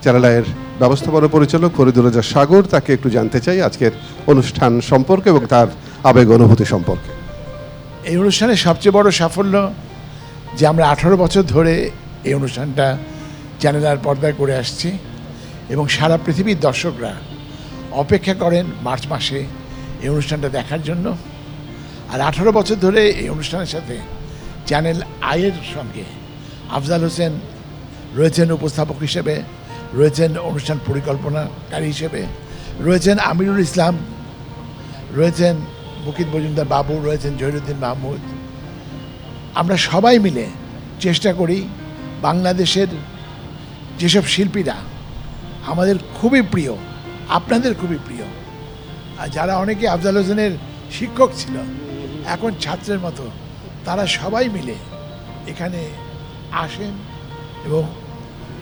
Channel আইয়ের ব্যবস্থাপনা পরিচালক ফরিদুর রাজা সাগর, তাকে একটু জানতে চাই আজকের অনুষ্ঠান সম্পর্কে এবং তার আবেগ অনুভূতি সম্পর্কে। এই অনুষ্ঠানের সবচেয়ে বড় সাফল্য যে আমরা 18 বছর ধরে এই অনুষ্ঠানটা চ্যানেল আইয়ের পর্দায় করে আসছি এবং সারা পৃথিবীর দর্শকরা অপেক্ষা করেন মার্চ মাসে এই অনুষ্ঠানটা দেখার জন্য। আর 18 বছর ধরে এই অনুষ্ঠানের সাথে চ্যানেল আইয়ের সঙ্গে আফজাল হোসেন রয়েছেন উপস্থাপক হিসেবে, রয়েছেন অনুষ্ঠান পরিকল্পনাকারী হিসেবে, রয়েছেন আমিরুল ইসলাম, রয়েছেন মুকিত মজুমদার বাবু, রয়েছেন জহিরুদ্দিন মাহমুদ। আমরা সবাই মিলে চেষ্টা করি বাংলাদেশের যেসব শিল্পীরা আমাদের খুবই প্রিয়, আপনাদের খুবই প্রিয়, আর যারা অনেকে আফজাল হোসেনের শিক্ষক ছিল এখন ছাত্রের মতো, তারা সবাই মিলে এখানে আসেন এবং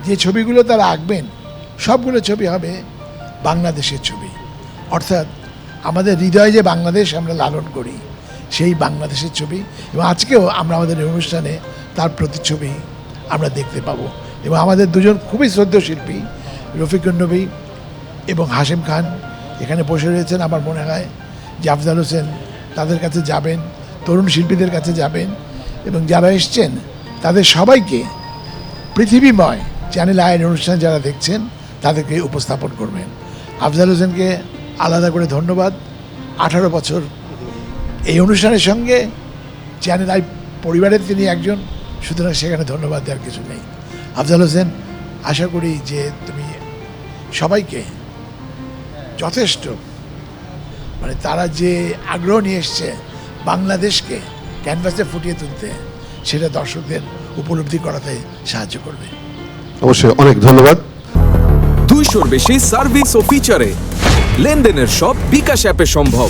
যে ছবিগুলো তারা আঁকবেন সবগুলো ছবি হবে বাংলাদেশের ছবি। অর্থাৎ আমাদের হৃদয়ে যে বাংলাদেশ আমরা লালন করি সেই বাংলাদেশের ছবি, এবং আজকেও আমরা আমাদের এই অনুষ্ঠানে তার প্রতিচ্ছবি আমরা দেখতে পাবো। এবং আমাদের দুজন খুবই শ্রদ্ধেয় শিল্পী রফিকুন নবী এবং হাশেম খান এখানে বসে রয়েছেন। আমার মনে হয় যে আফজাল হোসেন তাদের কাছে যাবেন, তরুণ শিল্পীদের কাছে যাবেন এবং যারা এসছেন তাদের সবাইকে পৃথিবীময় চ্যানেল আইয়ের অনুষ্ঠান যারা দেখছেন তাদেরকে উপস্থাপন করবেন। আফজাল হোসেনকে আলাদা করে ধন্যবাদ। 18 বছর এই অনুষ্ঠানের সঙ্গে চ্যানেল আই পরিবারের তিনি একজন, সুতরাং সেখানে ধন্যবাদ দেওয়ার কিছু নেই। আফজাল হোসেন, আশা করি যে তুমি সবাইকে যথেষ্ট তারা যে আগ্রহ নিয়ে এসছে বাংলাদেশকে ক্যানভাসে ফুটিয়ে তুলতে, সেটা দর্শকদের উপলব্ধি করাতে সাহায্য করবে। অবশ্যই, অনেক ধন্যবাদ। 200-র বেশি সার্ভিস ও ফিচারে লেনদেনের সব বিকাশ অ্যাপে সম্ভব।